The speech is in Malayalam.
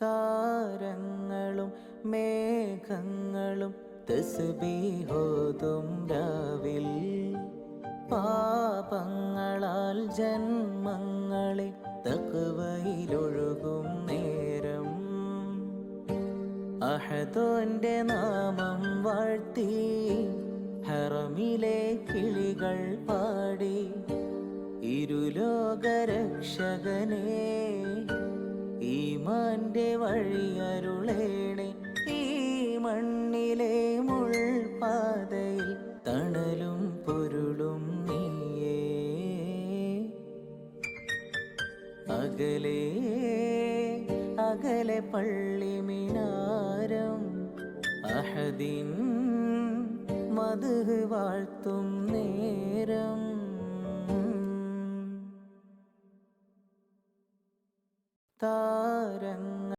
താരങ്ങളും മേഘങ്ങളും തസ്ബീഹോതും രാവിൽ പാപങ്ങളാൽ ജന്മങ്ങളെ തഖ്വയിലൊഴുകും നേരം അഹദോന്റെ നാമം വാഴ്ത്തി ഹറമിലെ കിളികൾ പാടി ഇരുലോകരക്ഷകനെ ഈമാന്റെ വഴിയരുളേണേ ഈ മണ്ണിലെ മുൾപാതയിൽ തണലും പൊരുളും നീയേ അകലെ അകലെ പള്ളി മിനാരം അഹദിൻ മദ്ഹ് വാഴ്ത്തും നേരം താരങ്ങൾ